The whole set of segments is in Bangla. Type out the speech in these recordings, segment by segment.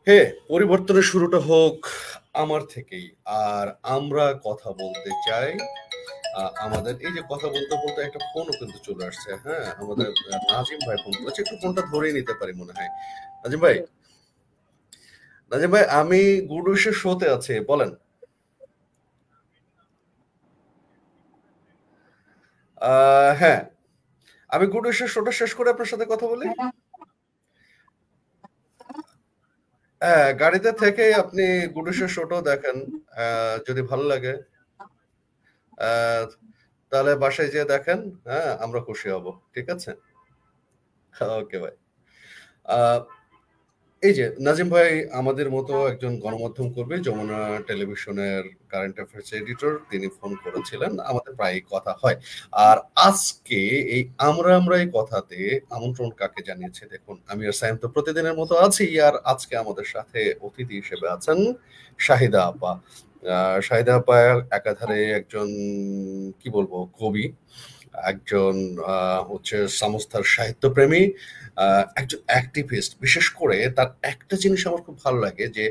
হে, পরিবর্তনের শুরুটা হোক আমার থেকেই। আর আমরা কথা বলতে চাই আমাদের এই যে কথা বলতে বলতে একটা ফোনও কিন্তু চলে আসছে। হ্যাঁ, আমাদের নাজিম ভাই ফোন করেছে, একটু ফোনটা ধরেই নিতে পারি মনে হয়। নাজিম ভাই, নাজিম ভাই, আমি গুডউইশের শোতে আছি, বলেন। হ্যাঁ, আমি গুডউইশের শোটা শেষ করে আপনার সাথে কথা বলি। হ্যাঁ, গাড়িতে থেকে আপনি গুডউইশের শোটাও দেখেন, যদি ভালো লাগে। আহ, তাহলে বাসায় যেয়ে দেখেন। হ্যাঁ, আমরা খুশি হব। ঠিক আছে, ওকে ভাই। আহ, এই যে নাজিম ভাই আমাদের মতো একজন গণমাধ্যম কর্মী, যমুনা টেলিভিশনের কারেন্ট অ্যাফেয়ার্স এডিটর, তিনি ফোন করেছিলেন, আমাদের প্রায় কথা হয়। আর আজকে এই আমরা এই কথাতে আমন্ত্রণ কাকে জানিয়েছে দেখুন। আমি আর সায়েম তো প্রতিদিনের মতো আছি, আর আজকে আমাদের সাথে অতিথি হিসেবে আছেন শাহিদা আপা। শাহিদা আপা একাধারে একজন, কি বলবো, কবি, একজন হচ্ছে সমস্তার সাহিত্যপ্রেমী, একজন অ্যাক্টিভিস্ট। বিশেষ করে তার একটা জিনিস আমার খুব ভালো লাগে যে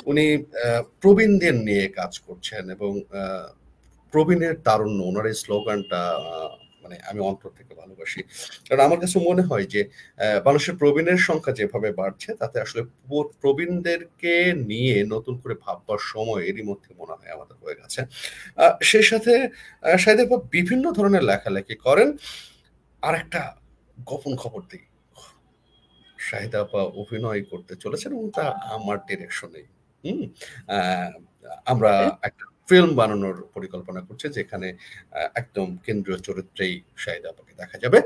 উনি প্রবীণদের নিয়ে কাজ করছেন, এবং প্রবীণের তারুণ্য, ওনার এই স্লোগানটা মানে আমি অন্তর থেকে ভালোবাসি। কারণ আমার কাছে মনে হয় যে মানুষের প্রবীণের সংখ্যা যেভাবে বাড়ছে, তাতে আসলে প্রবীণদেরকে নিয়ে নতুন করে ভাববার সময় এরই মধ্যে মনে হয় আমাদের হয়ে গেছে। সেই সাথে শাহিদ আপা বিভিন্ন ধরনের লেখালেখি করেন। আর একটা গোপন খবর দিই, শাহিদা আপা অভিনয় করতে চলেছেন, এবং তা আমার ডিরেকশনে। হুম আহ, আমরা একটা ফিল্ম বানানোর পরিকল্পনা করছি, যেখানে একদম কেন্দ্রীয় চরিত্রেই শাহিদা আপাকে দেখা যাবে।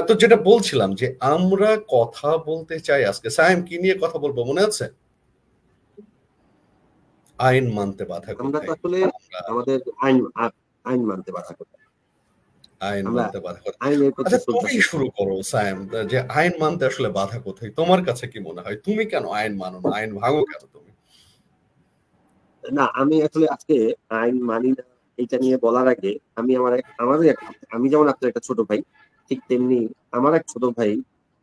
তো যেটা বলছিলাম যে আমরা কথা বলতে চাই আজকে, সায়েম কি নিয়ে কথা বলবো মনে আছে? আইন মানতে বাধা আমরা তো কোথায়? আসলে আমাদের আইন আইন মানতে বাধা কোথায়, আইন আমরা মানতে বাধা কোথায়? আইনের প্রতি আচ্ছা, তুমি শ্রদ্ধাশীল। শুরু করো সায়েম, যে আইন মানতে আসলে বাধা কোথায় তোমার কাছে কি মনে হয়? তুমি কেন আইন মানো না, আইন ভাঙো কেন তুমি? না, আমি আসলে আজকে আইন মানি না এটা নিয়ে বলার আগে আমি আমি যেমন আপনার একটা ছোট ভাই, ঠিক তেমনি আমার এক ছোট ভাই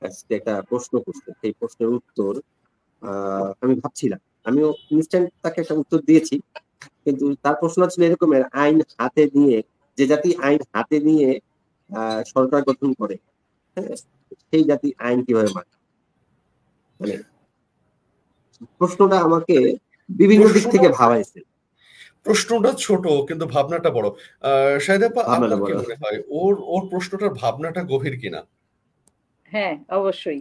আজকে একটা প্রশ্ন করছে। সেই প্রশ্নের উত্তর আমি ভাবছিলাম, আমিও ইনস্ট্যান্ট তাকে একটা উত্তর দিয়েছি। কিন্তু তার প্রশ্ন ছিল এরকমের, আইন হাতে নিয়ে, যে জাতি আইন হাতে নিয়ে সরকার গঠন করে, হ্যাঁ, সেই জাতি আইন কিভাবে মানে? মানে প্রশ্নটা আমাকে বিভিন্ন দিক প্রশ্নটা থেকে ভাবাইছে। প্রশ্নটা ছোট কিন্তু ভাবনাটা বড়। শাহিদ আপা, ভাবনাটা আপনার কি বড়। মনে হয় ওর ওর প্রশ্নটার ভাবনাটা গভীর কিনা? হ্যাঁ, অবশ্যই।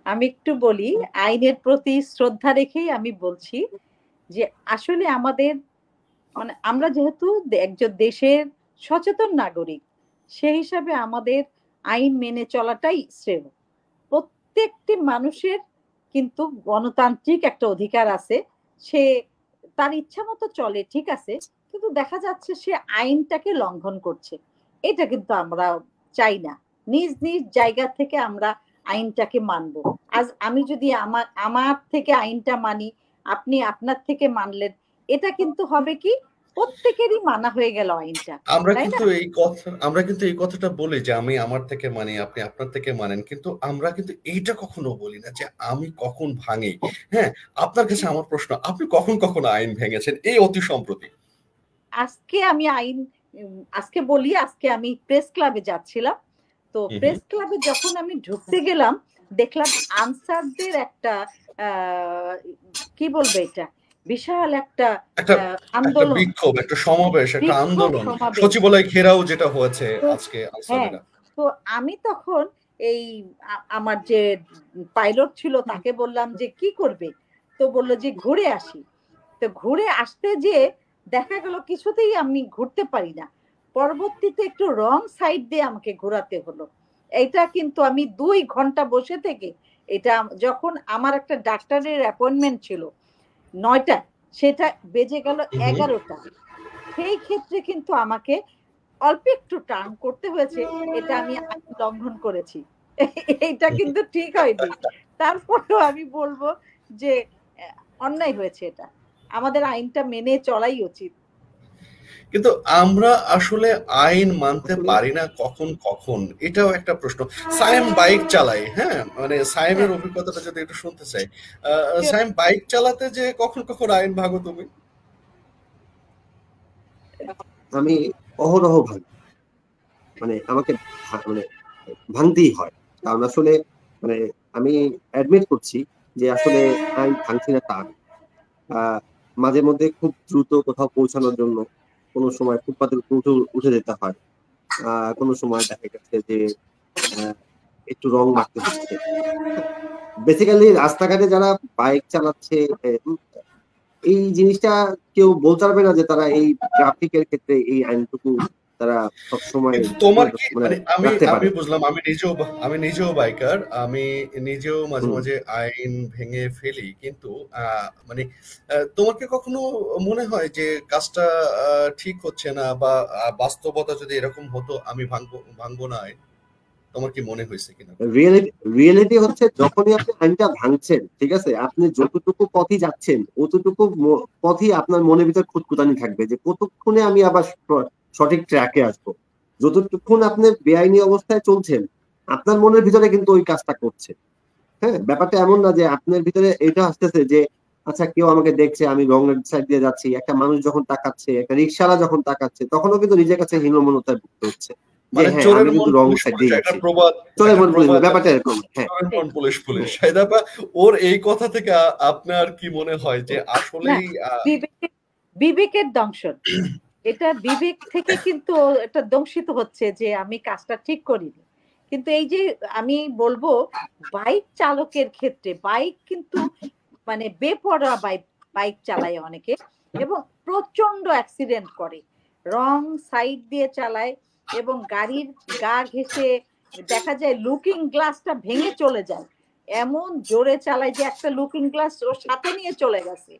আমি একটু বলি, আইনের প্রতি শ্রদ্ধা রেখেই আমি বলছি যে আসলে আমাদের মানে আমরা যেহেতু একজন দেশের সচেতন নাগরিক, সেই হিসাবে আমাদের আইন মেনে চলাটাই শ্রেয়। প্রত্যেকটি মানুষের কিন্তু গণতান্ত্রিক একটা অধিকার আছে, সে তার ইচ্ছা মতো চলে, ঠিক আছে, কিন্তু দেখা যাচ্ছে সে আইনটাকে লঙ্ঘন করছে। এটা কিন্তু আমরা চাই না। নিজ নিজ জায়গা থেকে আমরা আইনটাকে মানবো। আজ আমি যদি আমার আমার থেকে আইনটা মানি, আপনি আপনার থেকে মানলেন, এটা কিন্তু হবে কি প্রত্যেকেরই মানা হয়ে গেল আইনটা, তাই না? আমরা কিন্তু এই কথাটা বলি যে আমি আমার থেকে মানি, আপনি আপনার থেকে মানেন, কিন্তু আমরা কিন্তু এইটা কখনো বলি না যে আমি কখন ভাঙি। হ্যাঁ, আপনার কাছে আমার প্রশ্ন, আপনি কখন কখন আইন ভেঙেছেন এই অতি সম্প্রতি? আজকে আমি আজকে বলি, আজকে আমি প্রেস ক্লাবে যাচ্ছিলাম। তো হুম, হুম। প্রেস ক্লাবে যখন আমি ঢুকতে গেলাম, দেখলাম আনসারদের একটা কি বলবে এটা, বিশাল একটা একটা একটা আন্দোলন, বিক্ষোভ, একটা সমাবেশ, একটা বিক্ষোভ আন্দোলন, সমাবেশ। সচিবালয় ঘেরাও যেটা হয়েছে তো আজকে হ্যাঁ, আনসারেরা। তো আমি তখন এই আমার যে পাইলট ছিল তাকে বললাম যে কি করবে, তো বললো যে ঘুরে আসি। তো ঘুরে আসতে যে দেখা গেল কিছুতেই আমি ঘুরতে পারি না, পরবর্তীতে একটু রং সাইড দিয়ে আমাকে ঘোরাতে হলো। এটা কিন্তু আমি 2 ঘন্টা বসে থেকে, এটা যখন আমার একটা ডাক্তারের অ্যাপয়েন্টমেন্ট ছিল 9টায়, সেটা বেজে গেল হুম, হুম। 11টা। সেই ক্ষেত্রে কিন্তু আমাকে অল্প একটু টার্ন করতে হয়েছে, এটা আমি আইন লঙ্ঘন করেছি। এটা কিন্তু ঠিক হয়নি। তারপরেও আমি বলবো যে অন্যায় হয়েছে এটা, আমাদের আইনটা মেনে চলাই উচিত। কিন্তু আমরা আসলে আইন মানতে পারি না কখন কখন, এটাও একটা প্রশ্ন। সায়েম বাইক চালায়, হ্যাঁ, মানে সায়েমের অভিজ্ঞতাটা যদি একটু শুনতে চাই। সায়েম বাইক চালাতে যে কখন কখন আইন ভাঙো তুমি? আমি অহরহ ভাঙি, মানে আমাকে মানে ভাঙতেই হয়। কারণ আসলে মানে আমি অ্যাডমিট করছি যে আসলে আইন ভাঙছি না তা না। মাঝে মধ্যে খুব দ্রুত কোথাও পৌঁছানোর জন্য কোনো সময় ফুটপাতের উপর উঠে যেতে হয়, কোনো সময় দেখা গেছে যে আহ, একটু রং মারতে হচ্ছে। বেসিক্যালি রাস্তাঘাটে যারা বাইক চালাচ্ছে, এই জিনিসটা কেউ বলতে পারবে না যে তারা এই ট্রাফিকের ক্ষেত্রে এই আইনটুকু তারা সবসময় কিন্তু তোমার কি মানে মানে আমি রাখতে আমি পারে। বুঝলাম, আমি নিজেও বাইকার, আমি নিজেও মাঝে হুম। মাঝে আইন ভেঙে ফেলি, কিন্তু মানে তোমার কি কখনো মনে হয় যে কাজটা ঠিক হচ্ছে না, বা বাস্তবতা যদি এরকম হতো আমি ভাঙবো ভাঙবো না আইন? তোমার কি মনে হয়েছে কিনা কখনো? রিয়েলিটি হচ্ছে যখনই আপনি আইনটা ভাঙছেন, ঠিক আছে, আপনি যতটুকু পথই যাচ্ছেন অতটুকু পথই আপনার মনের ভিতর খুঁতখুঁতানি থাকবে যে কতক্ষণে আমি আবার সঠিক ট্র্যাকে আসবো। যতটুকুন আপনি বেআইনি অবস্থায় চলছেন, আপনার মনের ভিতরে কিন্তু ওই কাজটা করছে। হ্যাঁ, ব্যাপারটা এমন না যে আপনার ভিতরে এটা আসতেছে যে আচ্ছা কেউ আমাকে দেখছে, আমি রং সাইড দিয়ে যাচ্ছি। একটা মানুষ যখন তাকাচ্ছে, একটা রিক্সাওয়ালা যখন তাকাচ্ছে, তখনও কিন্তু নিজের কাছে হীনমন্যতায় ভুগতে হচ্ছে যে মানে হ্যাঁ আমি চোরের মন কিন্তু রং পুলিশ সাইড পুলিশ, দিয়ে একটা যাচ্ছি। প্রবাদ, চলে একটা মন পুলিশ, প্রবাদ ব্যাপারটা আছে, এরকম। হ্যাঁ, চোরের মন পুলিশ পুলিশ। হ্যাঁ। সাইদাপা, ওর এই কথা থেকে আপনার কি মনে হয় যে না, আসলেই বিবেকের দংশন, এটা বিবেক থেকে কিন্তু এটা দংশিত হচ্ছে যে আমি কাজটা ঠিক করিনি। কিন্তু এই যে আমি বলবো বাইক চালকের ক্ষেত্রে, বাইক কিন্তু মানে বেপরোয়া বাইক চালায় অনেকে এবং প্রচন্ড অ্যাক্সিডেন্ট করে, রং সাইড দিয়ে চালায় এবং গাড়ির গা ঘেঁষে দেখা যায় লুকিং গ্লাসটা ভেঙে চলে যায়, এমন জোরে চালায় যে একটা লুকিং গ্লাস ওর সাথে নিয়ে চলে গেছে।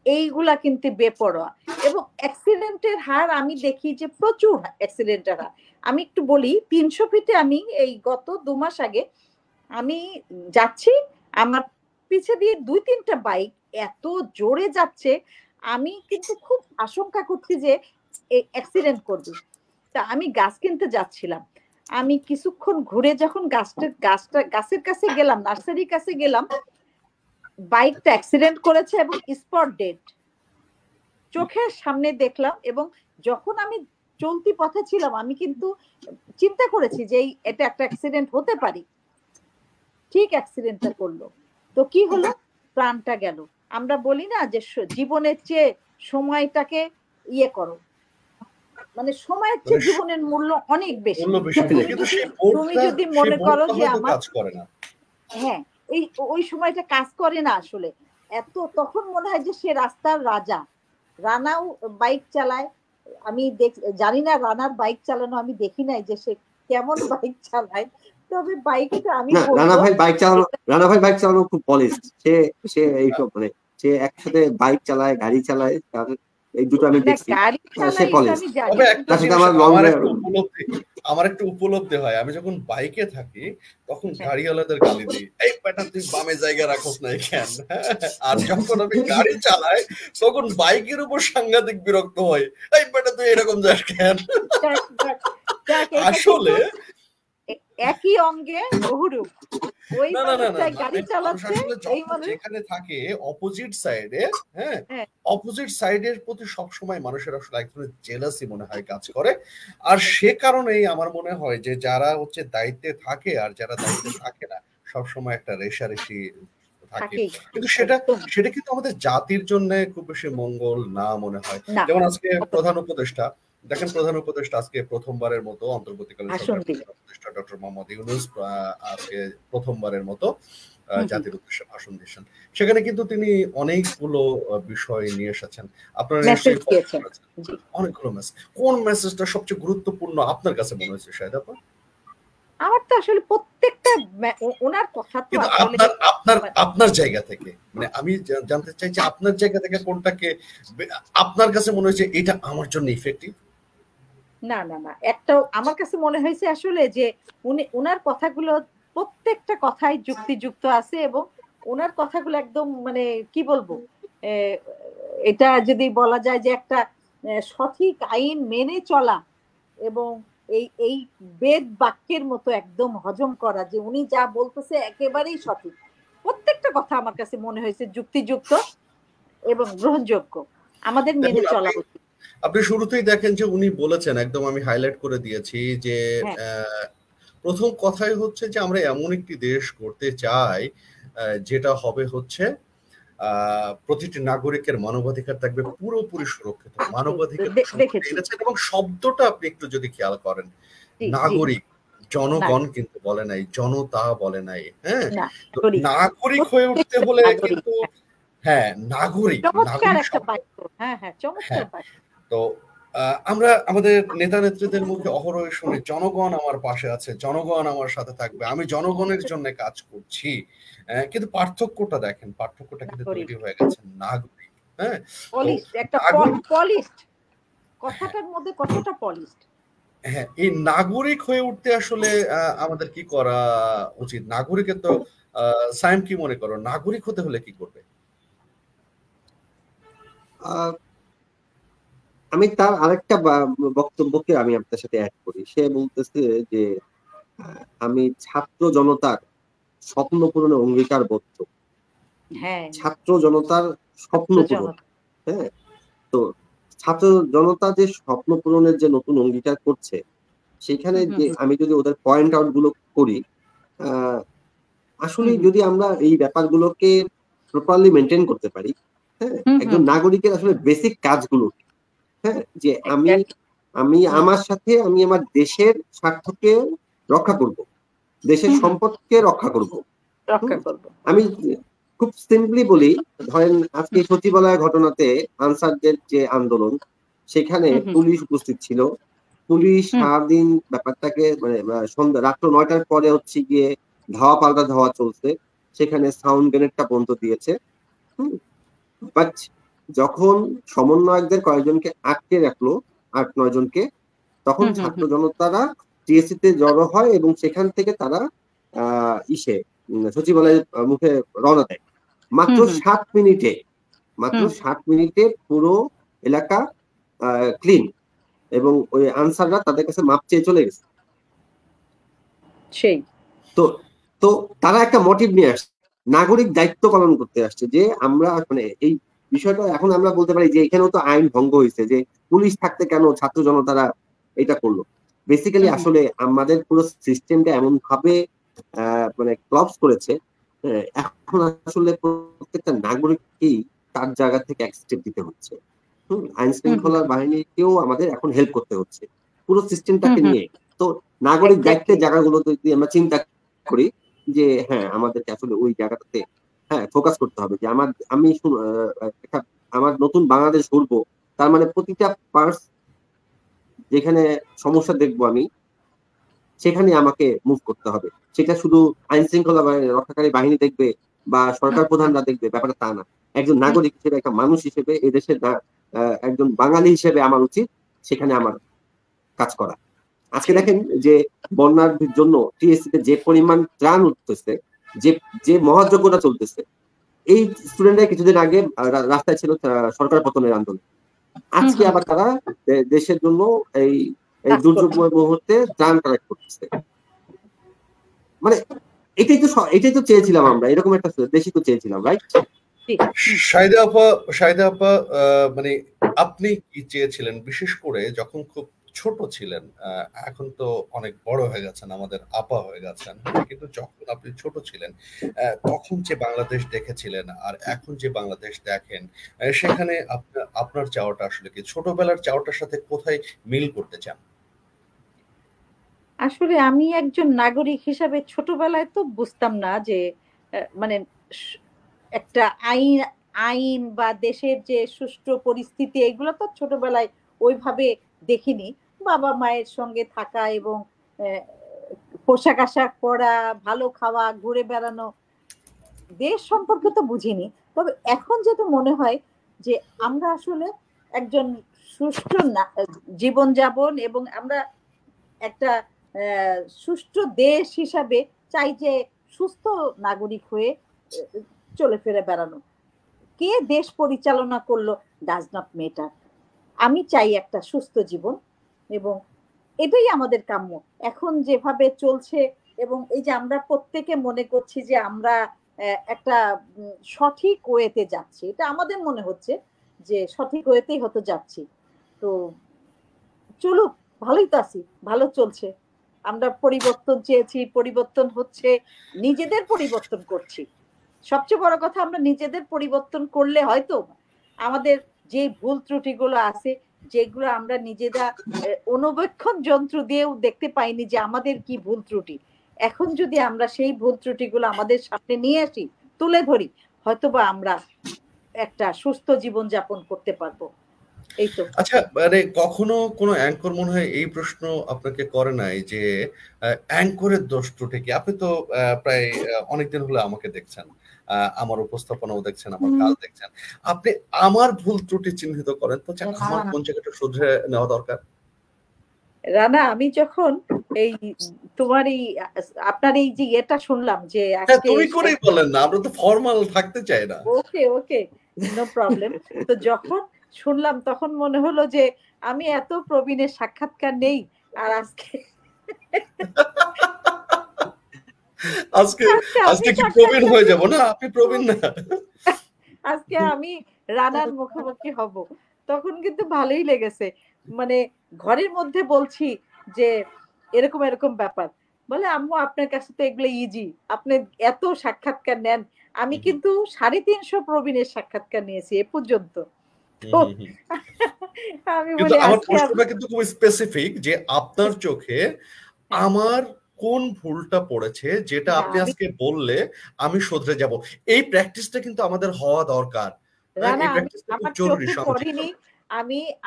এইগুলা কিন্তু বেপরোয়া এবং অ্যাক্সিডেন্টের হার আমি দেখি যে প্রচুর অ্যাক্সিডেন্টের হার। আমি একটু বলি, 300 ফিটে আমি এই গত 2 মাস আগে আমি যাচ্ছি, আমার পিছে দিয়ে 2-3টা বাইক এত জোরে যাচ্ছে, আমি কিন্তু খুব আশঙ্কা করছি যে অ্যাক্সিডেন্ট করবে। তা আমি গাছ কিনতে যাচ্ছিলাম, আমি কিছুক্ষণ ঘুরে যখন গাছের কাছে গেলাম, নার্সারির কাছে গেলাম, বাইকটা অ্যাক্সিডেন্ট করেছে এবং স্পট ডেড চোখের সামনে দেখলাম। এবং যখন আমি চলতি পথে ছিলাম আমি কিন্তু চিন্তা করেছি যে এটা একটা অ্যাক্সিডেন্ট হতে পারে, ঠিক অ্যাক্সিডেন্টটা করলো। তো কি হলো, প্রাণটা গেল। আমরা বলি না যে জীবনের চেয়ে সময়টাকে ইয়ে করো, মানে সময়ের মানে চেয়ে জীবনের মূল্য অনেক বেশি। মূল্য বেশি, কিন্তু তুমি যদি মনে করো যে হয়তো আমার, কাজ করে না। হ্যাঁ, এই ওই সময়টা কাজ করে না আসলে এত, তখন মনে হয় যে সে রাস্তার রাজা। রানাও বাইক চালায়, আমি জানি না রানার বাইক চালানো আমি দেখি নাই যে সে কেমন বাইক চালায়, তবে বাইকটা আমি না, বলবো রানা ভাই বাইক চালানো খুব পলিশ। সে সে এইসব মানে সে একসাথে বাইক চালায়, গাড়ি চালায়, এই দুটো আমি না, দেখছি। গাড়ি সে চালায় এটা পলিশ। আমি জানি, তবে একটা তার সাথে জিনিস আমার লং আমার একটু উপলব্ধি হয়, আমি যখন বাইকে থাকি তখন গাড়িওয়ালাদের গালি দিই, এই বেটা তুই বামে জায়গা রাখোস না কেন। আর যখন আমি গাড়ি চালাই তখন বাইকের উপর সাংঘাতিক বিরক্ত হয়, এই বেটা তুই এরকম যাস কেন। আসলে একই অঙ্গে বহুরূপ। ওই না না না না মানুষটাই না, গাড়ি মানুষ চালাচ্ছে, আসলে এই যখন মানুষ, যেখানে থাকে অপোজিট সাইডে, হ্যাঁ, হ্যাঁ, অপোজিট সাইডের প্রতি সবসময় মানুষের আসলে এক ধরনের জেলাসি মনে হয় কাজ করে। আর সে কারণেই আমার মনে হয় যে যারা হচ্ছে দায়িত্বে থাকে আর যারা দায়িত্বে থাকে না, সবসময় একটা রেষারেষি থাকে। থাকেই। কিন্তু সেটা একদম সেটা কিন্তু আমাদের জাতির জন্য খুব বেশি মঙ্গল না মনে হয়। না, যেমন আজকে প্রধান উপদেষ্টা, দেখেন প্রধান উপদেষ্টা আজকে প্রথমবারের মতো, অন্তর্বর্তীকালীন ভাষণ সরকারের দিল। প্রধান উপদেষ্টা ডক্টর মোহাম্মদ ইউনূস আজকে প্রথমবারের মতো জাতির উদ্দেশ্যে ভাষণ দিয়েছেন। সেখানে কিন্তু তিনি অনেকগুলো বিষয় নিয়ে এসেছেন। আপনারা মেসেজ নিশ্চয়ই ফলো দিয়েছেন। করেছেন জি, অনেকগুলো মেসেজ। কোন মেসেজটা সবচেয়ে গুরুত্বপূর্ণ আপনার কাছে মনে হয়েছে শাহেদ আপা? আমার তো আসলে প্রত্যেকটা ওনার কথা তো কিন্তু আসলে আপনার আপনার আপনার জায়গা থেকে, মানে আমি জানতে চাই যে আপনার জায়গা থেকে কোনটাকে আপনার কাছে মনে হয়েছে এটা আমার জন্য ইফেক্টিভ? না না না, একটা আমার কাছে মনে হয়েছে আসলে যে ওনার কথাগুলো প্রত্যেকটা কথাই যুক্তিযুক্ত আছে এবং ওনার কথাগুলো একদম মানে কি বলবো, এটা যদি বলা যায় যে একটা সঠিক আইন মেনে চলা এবং এই এই বেদ বাক্যের মতো একদম হজম করা যে উনি যা বলতেছে একেবারেই সঠিক, প্রত্যেকটা কথা আমার কাছে মনে হয়েছে যুক্তিযুক্ত এবং গ্রহণযোগ্য, আমাদের মেনে চলা উচিত। আপনি শুরুতেই দেখেন যে উনি বলেছেন, একদম আমি হাইলাইট করে দিয়েছি যে প্রথম কথাই হচ্ছে যে আমরা এমন একটি দেশ করতে চাই যেটা হবে হচ্ছে প্রতিটি নাগরিকের মানবাধিকার থাকবে পুরোপুরি সুরক্ষিত। মানবাধিকার এবং শব্দটা আপনি একটু যদি খেয়াল করেন, নাগরিক, জনগণ কিন্তু বলে নাই, জনতা বলে নাই। হ্যাঁ, নাগরিক হয়ে উঠতে হলে কিন্তু নাগরিক। তো আমরা আমাদের নেতা নেত্রীদের মুখে অহরহ শুনি জনগণ আমার পাশে আছে, জনগণ আমার সাথে থাকবে, আমি জনগণের জন্য কাজ করছি। কিন্তু পার্থক্যটা দেখেন, পার্থক্যটা কিন্তু তৈরি হয়ে গেছে নাগরিক। হ্যাঁ, কথাটার মধ্যে কতটা পলিশড। হ্যাঁ, এই নাগরিক হয়ে উঠতে আসলে আমাদের কি করা উচিত? নাগরিকের তো সায়েম কি মনে করো, নাগরিক হতে হলে কি করবে? আমি তার আরেকটা বক্তব্যকে আমি আপনার সাথে অ্যাড করি। সে বলতেছে যে আমি ছাত্র জনতার স্বপ্ন পূরণের অঙ্গীকারবদ্ধ। ছাত্র জনতার স্বপ্ন পূরণ, হ্যাঁ, তো ছাত্র জনতা যে স্বপ্ন পূরণের যে নতুন অঙ্গীকার করছে, সেখানে যে আমি যদি ওদের পয়েন্ট আউট গুলো করি, আসলে যদি আমরা এই ব্যাপারগুলোকে প্রপারলি মেনটেন করতে পারি, হ্যাঁ, একজন নাগরিকের আসলে বেসিক কাজগুলো, হ্যাঁ, যে আমি আমার সাথে আমি আমার দেশের স্বার্থকে রক্ষা করব, দেশের সম্পদকে রক্ষা করব। আমি খুব সিম্পলি বলি, ধরেন আজকে সচিবালয় ঘটনাতে আনসারদের যে আন্দোলন, সেখানে পুলিশ উপস্থিত ছিল। পুলিশ সারাদিন ব্যাপারটাকে মানে সন্ধ্যা রাত্র 9টার পরে হচ্ছে গিয়ে ধাওয়া পাল্টা ধাওয়া চলছে, সেখানে সাউন্ড গ্রেনেডটা বন্ধ দিয়েছে। বাট যখন সমন্বয়কদের কয়েকজনকে আটকে রাখলো, 8-9 জনকে, তখন ছাত্র জনতারা টিএসসি তে জড়ো হয় এবং সেখান থেকে তারা সচিবালয়ের মুখে রওনা দেয়। মাত্র 7 মিনিটে পুরো এলাকা ক্লিন, এবং ওই আনসাররা তাদের কাছে মাপ চেয়ে চলে গেছে। তো তারা একটা মোটিভ নিয়ে আসছে, নাগরিক দায়িত্ব পালন করতে আসছে, যে আমরা মানে এই বিষয়টা এখন আমরা বলতে পারি যে এখানেও তো আইন ভঙ্গ হয়েছে, যে পুলিশ থাকতে কেন ছাত্র জনতারা এটা করলো। বেসিক্যালি আসলে আমাদের পুরো সিস্টেমটা এমন ভাবে মানে ক্লপস করেছে, এখন আসলে প্রত্যেকটা নাগরিককেই তার জায়গা থেকে এক স্টেপ দিতে হচ্ছে। আইন শৃঙ্খলা বাহিনীকেও আমাদের এখন হেল্প করতে হচ্ছে পুরো সিস্টেমটাকে নিয়ে। তো নাগরিক দায়িত্বের জায়গাগুলো যদি আমরা চিন্তা করি যে হ্যাঁ, আমাদেরকে আসলে ওই জায়গাটাতে ফোকাস করতে হবে, যে আমার নতুন বাংলাদেশ গড়বো, তার মানে প্রতিটা পার্টস যেখানে সমস্যা দেখবো আমি, সেখানে আমাকে মুভ করতে হবে। সেটা শুধু আইন শৃঙ্খলা রক্ষাকারী বাহিনী দেখবে বা সরকার প্রধানরা দেখবে, ব্যাপারটা তা না। একজন নাগরিক হিসেবে, একটা মানুষ হিসেবে, এদেশের একজন বাঙালি হিসেবে আমার উচিত সেখানে আমার কাজ করা। আজকে দেখেন যে বন্যার জন্য টিএসসি তে যে পরিমাণ ত্রাণ উঠতেছে, যে মহাযজ্ঞটা চলতেছে, এই স্টুডেন্টরা কিছুদিন আগে রাস্তায় ছিল সরকার পতনের আন্দোলন, আজকে আবার তারা দেশের জন্য এই দুর্যোগময় মুহূর্তে ত্রাণ কালেক্ট করতেছে। মানে এটাই তো চেয়েছিলাম আমরা, এরকম একটা দেশই তো চেয়েছিলাম, রাইট? শাহিদা আপা, মানে আপনি কি চেয়েছিলেন, বিশেষ করে যখন খুব ছোট ছিলেন? এখন তো অনেক বড় হয়ে গেছেন, আমাদের আপা হয়ে গেছেন, কিন্তু যখন আপনি ছোট ছিলেন তখন যে বাংলাদেশ দেখেছিলেন আর এখন যে বাংলাদেশ দেখেন, সেখানে আপনার চাওয়াটা আসলে কি, ছোটবেলার চাওয়াটার সাথে কোথায় মিল করতে চান? আসলে আমি একজন নাগরিক হিসাবে ছোটবেলায় তো বুঝতাম না যে মানে একটা আইন বা দেশের যে সুষ্ঠু পরিস্থিতি, এগুলো তো ছোটবেলায় ওইভাবে দেখিনি। বাবা মায়ের সঙ্গে থাকা এবং পোশাক আশাক পরা, ভালো খাওয়া, ঘুরে বেড়ানো, দেশ সম্পর্কে তো বুঝিনি। তবে এখন যেটা মনে হয় যে আমরা আসলে একজন সুষ্ঠু জীবনযাপন এবং আমরা একটা সুষ্ঠু দেশ হিসাবে চাই যে সুস্থ নাগরিক হয়ে চলে ফিরে বেড়ানো। কে দেশ পরিচালনা করলো ডাজ নট ম্যাটার। আমি চাই একটা সুস্থ জীবন, এবং এটাই আমাদের কাম্য। এখন যেভাবে চলছে, এবং এই যে আমরা প্রত্যেকে মনে করছি যে আমরা একটা সঠিক ওয়েতে যাচ্ছি, এটা আমাদের মনে হচ্ছে যে সঠিক ওয়েতেই হয়তো যাচ্ছি। তো চলুক, ভালোই তো আছি, ভালো চলছে। আমরা পরিবর্তন চেয়েছি, পরিবর্তন হচ্ছে, নিজেদের পরিবর্তন করছি। সবচেয়ে বড় কথা, আমরা নিজেদের পরিবর্তন করলে হয়তো আমাদের যে ভুল ত্রুটিগুলো আছে, যেগুলো আমরা নিজেরা অনুবেক্ষণ যন্ত্র দিয়েও দেখতে পাইনি যে আমাদের কি ভুল ত্রুটি, এখন যদি আমরা সেই ভুল ত্রুটিগুলো আমাদের সামনে নিয়ে আসি, তুলে ধরি, হয়তোবা আমরা একটা সুস্থ জীবন যাপন করতে পারবো। এই তো। আচ্ছা, মানে কখনো কোনো অ্যাঙ্কর মনে হয় এই প্রশ্ন আপনাকে করে নাই যে অ্যাঙ্করের দোষ ত্রুটি কি? আপনি তো প্রায় অনেকদিন হলো আমাকে দেখছেন, আমার উপস্থাপনাও দেখছেন, আমার কাজ দেখছেন। আপনি আমার ভুল ত্রুটি চিহ্নিত করেন তো, যে আমার কোন জায়গাটা শুধরে নেওয়া দরকার। রানা, আমি যখন এই তোমার এই আপনার এই যে এটা শুনলাম যে আজকে তুমি করেই বলেন না, আমরা তো ফর্মাল থাকতে চাই না। ওকে ওকে, নো প্রবলেম। তো যখন শুনলাম তখন মনে হলো যে আমি এত প্রবীণের সাক্ষাৎকার নেই, আর আজকে আজকে কি প্রবীণ হয়ে যাব? না, আপনি প্রবীণ না। আজকে আমি রানার মুখোমুখি হব, তখন কিন্তু ভালোই লেগেছে। মানে ঘরের মধ্যে বলছি যে এরকম এরকম ব্যাপার, বলে আম্মু আপনার কাছে তো এগুলো ইজি, আপনি এত সাক্ষাৎকার নেন। আমি কিন্তু 350 প্রবীণের সাক্ষাৎকার নিয়েছি এ পর্যন্ত। আমি কিন্তু বলি আমার আজকে প্রশ্নটা কিন্তু খুব স্পেসিফিক, যে আপনার চোখে আমার কোন ভুলটা পড়েছে যেটা আপনি আজকে বললে আমি শুধরে যাব। এই প্র্যাকটিসটা কিন্তু আমাদের হওয়া দরকার। রানা, এই প্র্যাকটিসটা খুব আমার জরুরি, চোখে সামাজিক। পড়েনি,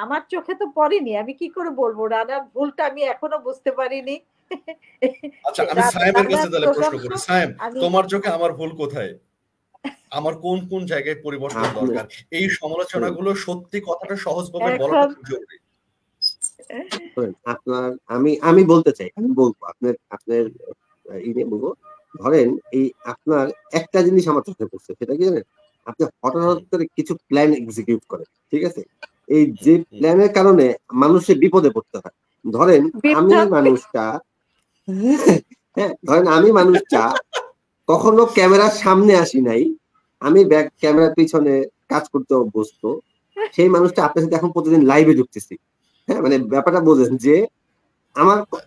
আমার চোখে তো পড়েনি, আমি কি করে বলবো রানার ভুলটা আমি এখনো বুঝতে পারিনি। আচ্ছা, আমি সায়েমের কাছে তাহলে প্রশ্ন করি। সায়েম, আমি তোমার চোখে আমার ভুল কোথায়? আমার কোন কোন জায়গায় পরিবর্তন দরকার? এই সমালোচনাগুলো সত্যি কথাটা সহজভাবে বলাটা খুব জরুরি। আপনার আমি বলতে চাই, আমি বলবো আপনার আপনার ইয়ে বলবো। ধরেন এই আপনার একটা জিনিস আমার চোখে পড়ছে, সেটা কি জানেন? আপনি হঠাৎ করে কিছু প্ল্যান এক্সিকিউট করেন, ঠিক আছে? এই যে প্ল্যানের কারণে মানুষের বিপদে পড়তে হয়। ধরেন আমি মানুষটা হ্যাঁ, ধরেন আমি মানুষটা কখনো ক্যামেরার সামনে আসি নাই, আমি ব্যাক ক্যামেরার পিছনে কাজ করতে অভ্যস্ত। সেই মানুষটা আপনার সাথে এখন প্রতিদিন লাইভে ঢুকতেছি। হ্যাঁ, মানে ব্যাপারটা বোঝেন যে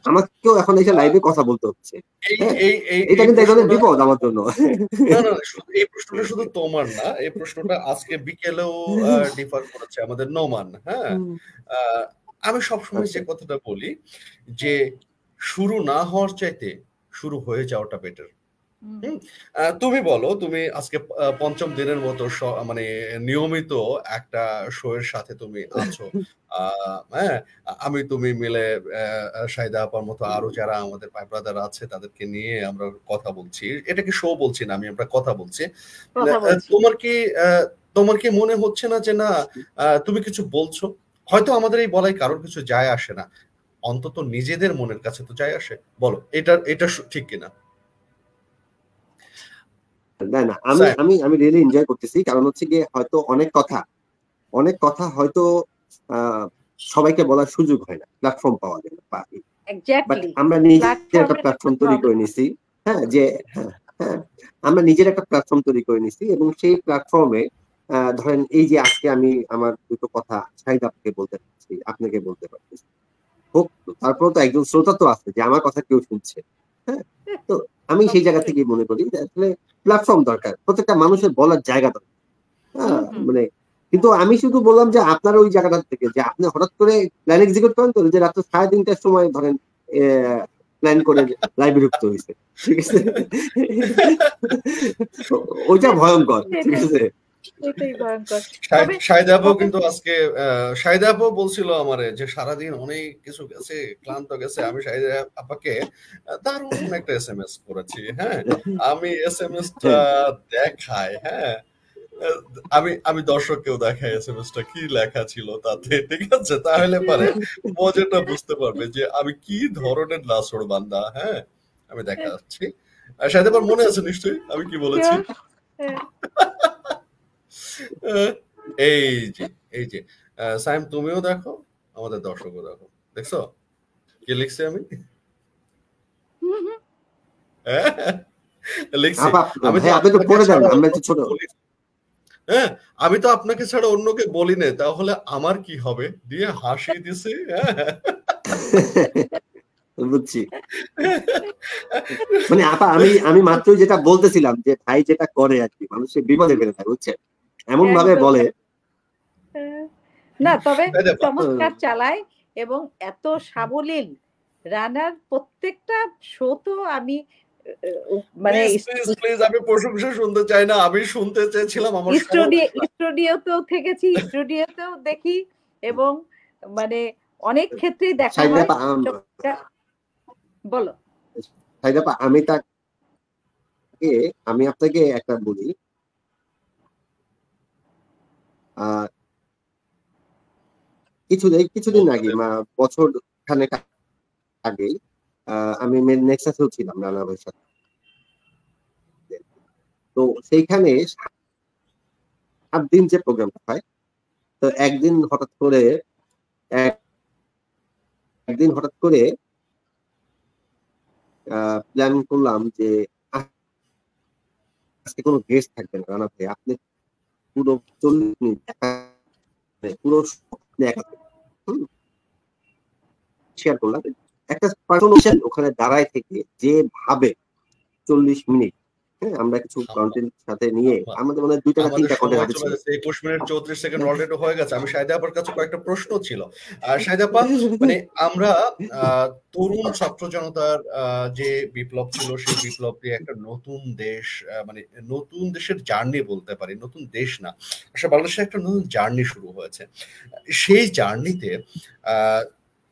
আমাকেও এখন এসে লাইভে কথা বলতে হচ্ছে। এটা কিন্তু এক ধরনের বিপদ আমার জন্য। না না, এই প্রশ্নটা শুধু তোমার না, এই প্রশ্নটা আজকে বিকেলেও ডিফার করেছে আমাদের নোমান। হ্যাঁ, আমি সবসময় যে কথাটা বলি যে শুরু না হওয়ার চাইতে শুরু হয়ে যাওয়াটা বেটার। তুমি বলো, তুমি আজকে পঞ্চম দিনের মতো মানে নিয়মিত একটা শো এর সাথে তুমি আছো। হ্যাঁ, আমি তুমি মিলে শাহিদা আপার মতো আরো যারা আমাদের ভাই ব্রাদার আছে তাদেরকে নিয়ে আমরা কথা বলছি। এটাকে শো বলছি না, আমি আমরা কথা বলছি। তোমার কি মনে হচ্ছে না যে না, তুমি কিছু বলছো, হয়তো আমাদের এই বলাই কারোর কিছু যায় আসে না, অন্তত নিজেদের মনের কাছে তো যায় আসে। বলো, এটা ঠিক কিনা? না না, আমি রিয়েলি এনজয় করতেছি। কারণ হচ্ছে গিয়ে হয়তো অনেক কথা হয়তো সবাইকে বলার সুযোগ হয় না, প্ল্যাটফর্ম পাওয়া যায় না। বাট আমরা নিজের একটা প্ল্যাটফর্ম তৈরি করে নিছি। হ্যাঁ, যে হ্যাঁ, আমরা নিজের একটা প্ল্যাটফর্ম তৈরি করে নিছি, এবং সেই প্ল্যাটফর্মে ধরেন এই যে আজকে আমি আমার দুটো কথা শাহিদ আপনাকে বলতে পারছি, আপনাকে বলতে পারতেছি, হোক তারপর তো একজন শ্রোতা তো আছে যে আমার কথা কেউ শুনছে। হ্যাঁ, তো আমি সেই জায়গা থেকে মনে করি যে আসলে প্ল্যাটফর্ম দরকার, প্রত্যেকটা মানুষের বলার জায়গা দরকার। হ্যাঁ, মানে কিন্তু আমি শুধু বললাম যে আপনার ওই জায়গাটা থেকে যে আপনি হঠাৎ করে প্ল্যান এক্সিকিউট করেন তো, যে রাত্রে 3:30টার সময় ধরেন প্ল্যান করে লাইভে ঢুকতে হয়েছে, ঠিক আছে? ওইটা ভয়ঙ্কর, ঠিক আছে? শাহিদা আপু কিন্তু আজকে শাহিদা আপু বলছিল আমারে যে সারাদিন অনেক কিছু গেছে, ক্লান্ত গেছে। আমি শাহিদা আপাকে দারুণ একটা SMS করেছি। হ্যাঁ, আমি SMS-টা দেখাই। হ্যাঁ, আমি দর্শককেও দেখাই SMS-টা কি লেখা ছিল তাতে, ঠিক আছে? তাহলে পরে মজাটা বুঝতে পারবে যে আমি কি ধরনের লাসড় বান্দা। হ্যাঁ, আমি দেখাচ্ছি। শাহিদা আপার মনে আছে নিশ্চয়ই আমি কি বলেছি? এই যে সাইম তুমিও দেখো, আমাদের দর্শকও দেখো। দেখছো কি লিখছি আমি? লিখছি আমি তো ভাই আপনি তো আপনাকে পড়ে দেন, ছাড়া আমরা অন্য তো ছোট। বলি। হ্যাঁ, আমি তো আপনাকে ছাড়া অন্যকে বলি না, তাহলে আমার কি হবে দিয়ে হাসি দিছে। বুঝছি। মানে আপা আমি আমি মাত্র যেটা বলতেছিলাম যে ভাই যেটা করে আর কি মানুষের বিপদে ফেলে দেয়, বুঝছেন, এমন ভাবে একদম বলে। না তবে তাই না? চমৎকার চালায় এবং এত সাবলীল রানার প্রত্যেকটা শো তো আমি মানে প্লিজ আমি প্রশংসা শুনতে চাই না, আমি শুনতে চেয়েছিলাম আমার স্টুডিওতেও থেকেছি, স্টুডিওতেও দেখি এবং মানে অনেক ক্ষেত্রেই দেখা সাইদা হয়। আপা, বলো। সাইদা আপা, আমি আপনাকে একটা বলি। কিছুদিন আগে বছর খানেক আগেই আমি নেক্সাসেও ছিলাম রানা ভাইয়ের সাথে। তো সেইখানে 7 দিন যে প্রোগ্রামটা হয়, তো একদিন হঠাৎ করে প্ল্যান করলাম যে আজকে কোনো গেস্ট থাকবেন রানা ভাই, আপনি পুরো 40 মিনিট পুরো শেয়ার করলাম। একটা পার্সন ওখানে দাঁড়ায় থেকে যে ভাবে 40 মিনিট, হ্যাঁ, আমরা কিছু কন্টেন্ট সাথে নিয়ে আমাদের মনে হয় 2টা না 3টা কন্টেন্ট হাতে ছিল। 21 মিনিট 34 সেকেন্ড অলরেডি হয়ে গেছে। আমি শাহিদা আপার কাছে কয়েকটা প্রশ্ন ছিল। শাহিদা আপা, মানে আমরা তরুণ ছাত্র জনতার যে বিপ্লব ছিল, সেই বিপ্লব দিয়ে একটা নতুন দেশ, মানে নতুন দেশের জার্নি বলতে পারি, নতুন দেশ না, আসলে বাংলাদেশে একটা নতুন জার্নি শুরু হয়েছে। সেই জার্নিতে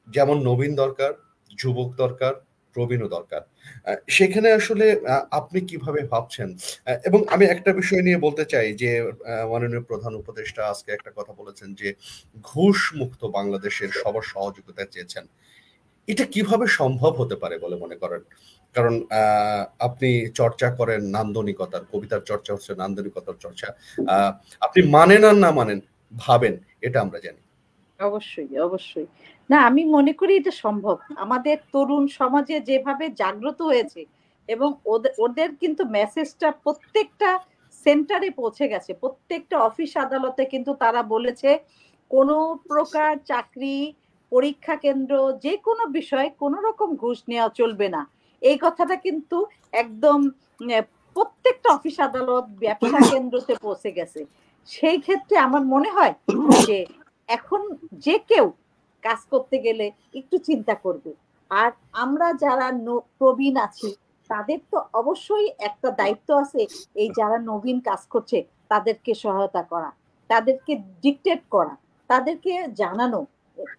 যেমন নবীন দরকার, যুবক দরকার, প্রবীণও দরকার। সেখানে আসলে আপনি কিভাবে ভাবছেন? এবং আমি একটা বিষয় নিয়ে বলতে চাই যে মাননীয় প্রধান উপদেষ্টা আজকে একটা কথা বলেছেন যে ঘুষ মুক্ত বাংলাদেশের সবার সহযোগিতা চেয়েছেন। এটা কিভাবে সম্ভব হতে পারে বলে মনে করেন? কারণ আপনি চর্চা করেন নান্দনিকতার, কবিতার চর্চা হচ্ছে নান্দনিকতার চর্চা। আপনি মানেন আর না মানেন, ভাবেন, এটা আমরা জানি। অবশ্যই অবশ্যই। না আমি মনে করি এটা সম্ভব। আমাদের তরুণ সমাজে যেভাবে জাগ্রত হয়েছে এবং ওদের কিন্তু মেসেজটা প্রত্যেকটা সেন্টারে পৌঁছে গেছে, প্রত্যেকটা অফিস আদালতে কিন্তু তারা বলেছে কোনো প্রকার চাকরি, পরীক্ষা কেন্দ্র, যে কোনো বিষয় কোনো রকম ঘুষ নেওয়া চলবে না। এই কথাটা কিন্তু একদম প্রত্যেকটা অফিস আদালত, ব্যবসা কেন্দ্রতে পৌঁছে গেছে। সেই ক্ষেত্রে আমার মনে হয় যে এখন যে কেউ কাজ করতে গেলে একটু চিন্তা করবে। আর আমরা যারা প্রবীণ আছি তাদের তো অবশ্যই একটা দায়িত্ব আছে, এই যারা নবীন কাজ করছে তাদেরকে সহায়তা করা, তাদেরকে ডিকটেট করা, তাদেরকে জানানো,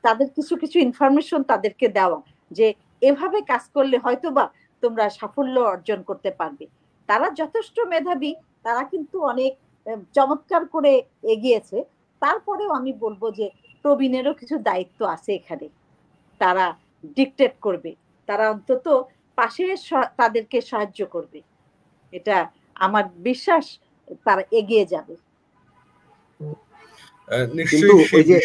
তাদের কিছু কিছু ইনফরমেশন তাদেরকে দেওয়া যে এভাবে কাজ করলে হয়তোবা তোমরা সাফল্য অর্জন করতে পারবে। তারা যথেষ্ট মেধাবী, তারা কিন্তু অনেক চমৎকার করে এগিয়েছে। তারপরেও আমি বলবো যে প্রবীণেরও কিছু দায়িত্ব আছে এখানে। তারা ডিকটেট করবে, তারা অন্তত পাশে তাদেরকে সাহায্য করবে, এটা আমার বিশ্বাস তারা এগিয়ে যাবে। কিন্তু ওই যে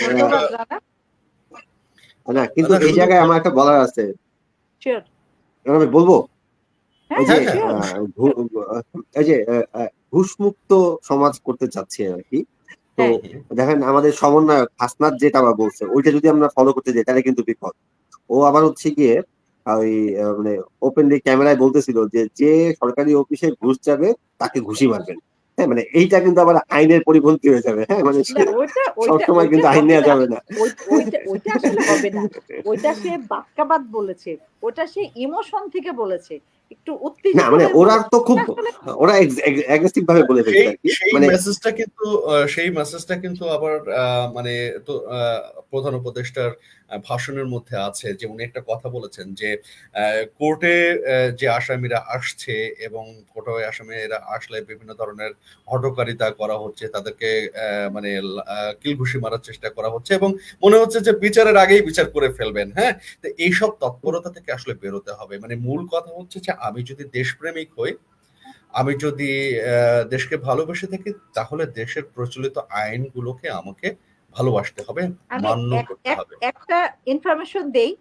না, কিন্তু এই জায়গায় আমার একটা বলার আছে, আমি বলবো। এই যে ঘুষমুক্ত সমাজ করতে চাচ্ছি আর কি। তো দেখেন আমাদের সমন্বয়ক হাসনাত যেটা আবার বলছে, ওইটা যদি আমরা ফলো করতে যাই তাহলে কিন্তু বিপদ। ও আবার হচ্ছে গিয়ে ওই মানে ওপেনলি ক্যামেরায় বলতেছিল যে যে সরকারি অফিসে ঘুষ যাবে তাকে ঘুষি মারবেন। হ্যাঁ, মানে এইটা কিন্তু আবার আইনের পরিপন্থী হয়ে যাবে। হ্যাঁ, মানে সবসময় কিন্তু আইন নেওয়া যাবে না। ওইটা আসলে হবে না। ওইটা সে বাক্যাবাদ বলেছে, ওটা সে ইমোশন থেকে বলেছে, একটু উত্তেজিত। মানে ওরা তো খুব ওরা অ্যাগ্রেসিভ ভাবে বলে ফেলছে আর কি। মানে সেই মেসেজটা কিন্তু আবার মানে তো প্রধান উপদেষ্টার ভাষণের মধ্যে আছে যে উনি একটা কথা বলেছেন যে কোর্টে যে আসামিরা আসছে এবং কোর্টে আসামিরা আসলে বিভিন্ন ধরনের হঠকারিতা করা হচ্ছে, তাদেরকে মানে কিলঘুষি মারার চেষ্টা করা হচ্ছে এবং মনে হচ্ছে যে বিচারের আগেই বিচার করে ফেলবেন। হ্যাঁ, তো এইসব তৎপরতা থেকে আসলে বেরোতে হবে। মানে মূল কথা হচ্ছে যে আমি যদি দেশপ্রেমিক হই, আমি যদি দেশকে ভালোবেসে থাকি, তাহলে দেশের প্রচলিত আইনগুলোকে আমাকে ভালোবাসতে হবে, আমি মান্য করতে হবে। একটা ইনফরমেশন দেই,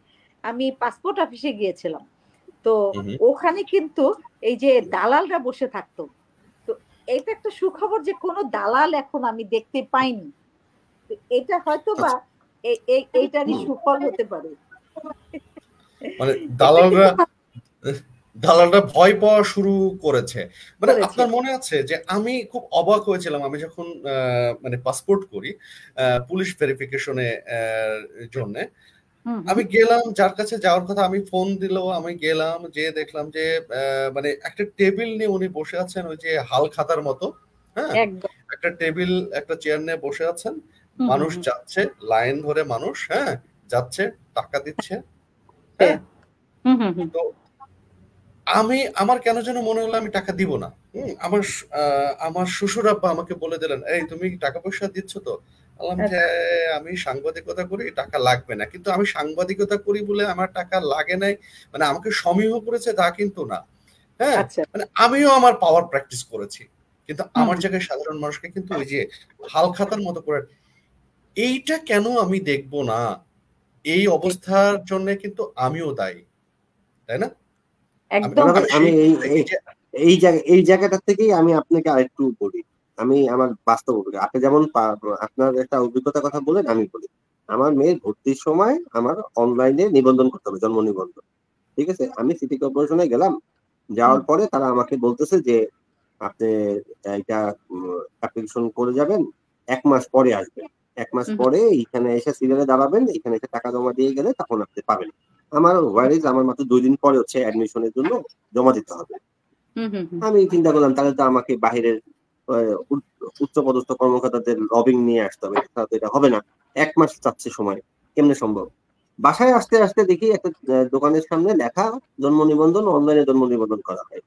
আমি পাসপোর্ট অফিসে গিয়েছিলাম, তো ওখানে কিন্তু এই যে দালালরা বসে থাকতো, তো এটা একটা সুখবর যে কোনো দালাল এখন আমি দেখতে পাইনি, এটা হয়তো বা এইটারই সুফল হতে পারে। মানে দালালরা ভয় পাওয়া শুরু করেছে। মানে আপনার মনে আছে যে আমি খুব অবাক হয়েছিলাম, আমি যখন মানে পাসপোর্ট করি পুলিশ ভেরিফিকেশনে জন্য, আমি গেলাম, যার কাছে যাওয়ার কথা আমি ফোন দিল, আমি গেলাম, যে দেখলাম যে মানে একটা টেবিল নিয়ে উনি বসে আছেন, ওই যে হাল খাতার মতো, হ্যাঁ, একটা টেবিল একটা চেয়ার নিয়ে বসে আছেন, মানুষ যাচ্ছে লাইন ধরে, মানুষ হ্যাঁ যাচ্ছে, টাকা দিচ্ছে, হ্যাঁ। তো আমার কেন যেন মনে হলো আমি টাকা দিব না। আমার শ্বশুর আব্বা আমাকে বলে দিলেন, এই তুমি টাকা পয়সা দিচ্ছ তো? বললাম যে আমি সাংবাদিকতা করি, টাকা লাগবে না। কিন্তু আমি সাংবাদিকতা করি বলে আমার টাকা লাগে নাই, মানে আমাকে সমীহ করেছে তা কিন্তু না, হ্যাঁ। মানে আমিও আমার পাওয়ার প্র্যাকটিস করেছি, কিন্তু আমার জায়গায় সাধারণ মানুষকে কিন্তু ওই যে হাল খাতার মতো করে, এইটা কেন আমি দেখব না? এই অবস্থার জন্য কিন্তু আমিও দায়ী, তাই না? আমি এই জায়গাটা থেকেই আমি আপনাকে আরেকটু বলি, আমি আমার বাস্তব অভিজ্ঞতা, আপনি যেমন আপনার একটা অভিজ্ঞতার কথা বলেন, আমি বলি আমার মেয়ের ভর্তির সময় আমার অনলাইনে নিবন্ধন করতে হবে, জন্ম নিবন্ধন, ঠিক আছে। আমি সিটি কর্পোরেশনে গেলাম, যাওয়ার পরে তারা আমাকে বলতেছে যে আপনি এটা অ্যাপ্লিকেশন করে যাবেন, 1 মাস পরে আসবেন, 1 মাস পরে এখানে এসে সিরিয়ালে দাঁড়াবেন, এখানে এসে টাকা জমা দিয়ে গেলে তখন আপনি পাবেন। আমার মাত্র 2 দিন পরে হচ্ছে অ্যাডমিশনের জন্য জমা দিতে হবে। আমি চিন্তা করলাম তাহলে তো আমাকে বাহিরের উচ্চপদস্থ কর্মকর্তাদের লবিং নিয়ে আসতে হবে, তাহলে এটা হবে না, 1 মাস চাচ্ছে সময়, কেমনে সম্ভব? বাসায় আসতে আসতে দেখি একটা দোকানের সামনে লেখা জন্ম নিবন্ধন, অনলাইনে জন্ম নিবন্ধন করা হয়।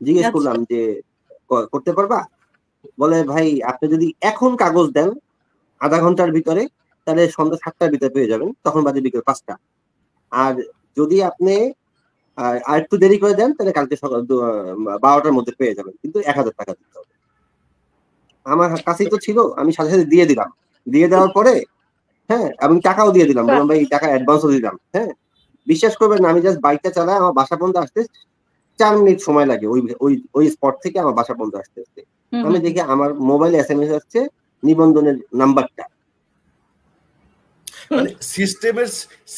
জিজ্ঞেস করলাম যে করতে পারবা? বলে ভাই আপনি যদি এখন কাগজ দেন আধা ঘন্টার ভিতরে, তাহলে সন্ধ্যা 7টার ভিতরে পেয়ে যাবেন, তখন বাজে বিকেল 5টা। আর যদি আপনি আর একটু দেরি করে দেন তাহলে কালকে সকাল 12টার মধ্যে পেয়ে যাবেন, কিন্তু 1000 টাকা দিতে হবে। আমার কাছেই তো ছিল, আমি সাথে সাথে দিয়ে দিলাম। দিয়ে দেওয়ার পরে হ্যাঁ আমি টাকাও দিয়ে দিলাম, বললাম ভাই টাকা অ্যাডভান্সও দিলাম। হ্যাঁ, বিশ্বাস করবেন না, আমি জাস্ট বাইকটা চালাই, আমার বাসা পর্যন্ত আসতে 4 মিনিট সময় লাগে, ওই স্পট থেকে আমার বাসা পর্যন্ত আসতে। আমি দেখি আমার মোবাইলে SMS আসছে নিবন্ধনের নাম্বারটা। মানে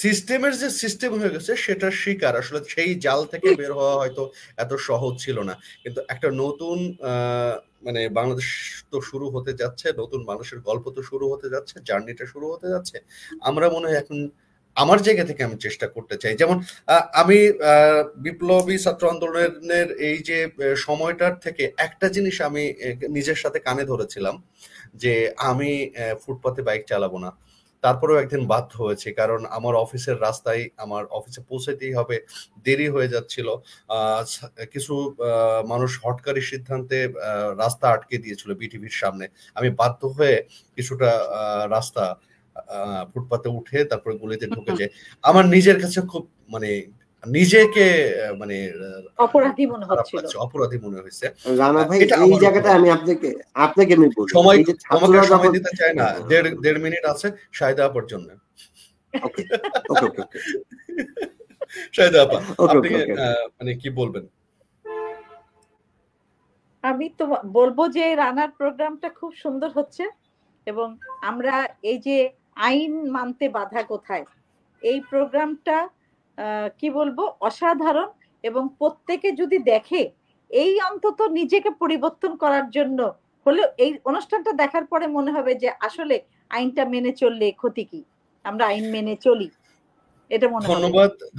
সিস্টেমের যে সিস্টেম হয়ে গেছে সেটার শিকার, আসলে সেই জাল থেকে বের হওয়া হয়তো এত সহজ ছিল না। কিন্তু একটা নতুন মানে বাংলাদেশ তো শুরু হতে যাচ্ছে, নতুন মানুষের গল্প তো শুরু হতে যাচ্ছে, জার্নিটা শুরু হতে যাচ্ছে। আমরা মনে হয় এখন আমার জায়গা থেকে আমি চেষ্টা করতে চাই, যেমন আমি বিপ্লবী ছাত্র আন্দোলনের এই যে সময়টার থেকে একটা জিনিস আমি নিজের সাথে কানে ধরেছিলাম, যে আমি ফুটপাতে বাইক চালাবো না। তারপরেও একদিন বাধ্য হয়েছে, কারণ আমার অফিসের রাস্তায় আমার অফিসে পৌঁছাতেই হবে, দেরি হয়ে যাচ্ছিল। কিছু মানুষ হটকারী সিদ্ধান্তে রাস্তা আটকে দিয়েছিল বিটিভির সামনে। আমি বাধ্য হয়ে কিছুটা রাস্তা ফুটপাতে উঠে তারপরে গলিতে ঢুকে যায়। আমার নিজের কাছে খুব মানে নিজেকে মানে অপরাধী মনে হচ্ছিল, অপরাধী মনে হয়েছে। রানা ভাই এই জায়গাটা আমি আপনাকে আমি বলি, এই যে ছাত্ররা সময় দিতে চায় না, 1.5 মিনিট আছে শাহিদা আপার জন্য। ওকে ওকে ওকে ওকে শাহিদা আপা, আপনি মানে কি বলবেন? আমি তো বলবো যে রানার প্রোগ্রামটা খুব সুন্দর হচ্ছে, এবং আমরা এই যে আইন মানতে বাধা কোথায়, এই প্রোগ্রামটা কি বলবো অসাধারণ, এবং প্রত্যেকে যদি দেখে এই অন্তত নিজেকে পরিবর্তন করার জন্য হলেও এই অনুষ্ঠানটা দেখার পরে মনে হবে যে আসলে আইনটা মেনে চললে ক্ষতি কি, আমরা আইন মেনে চলি, এটা মনে হবে।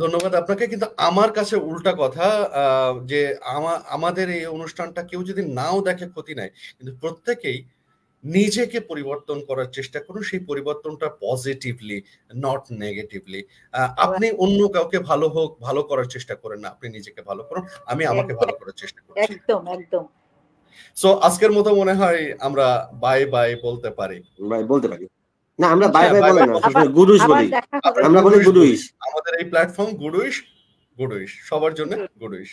ধন্যবাদ আপনাকে। কিন্তু আমার কাছে উল্টা কথা, যে আমাদের এই অনুষ্ঠানটা কেউ যদি নাও দেখে ক্ষতি নাই, কিন্তু প্রত্যেকেই নিজেকে পরিবর্তন করার চেষ্টা করুন, সেই পরিবর্তনটা পজিটিভলি, নট নেগেটিভলি। আপনি অন্য কাউকে ভালো করার চেষ্টা করেন না, আপনি নিজেকে ভালো করুন, আমি আমাকে ভালো করার চেষ্টা করছি। একদম একদম। সো আজকের মতো মনে হয় আমরা বাই বাই বলতে পারি। না, আমরা বাই বাই বলি না, গুডউইশ বলি, আমরা বলি গুডউইশ। আমাদের এই প্ল্যাটফর্ম গুডউইশ, সবার জন্য গুডউইশ।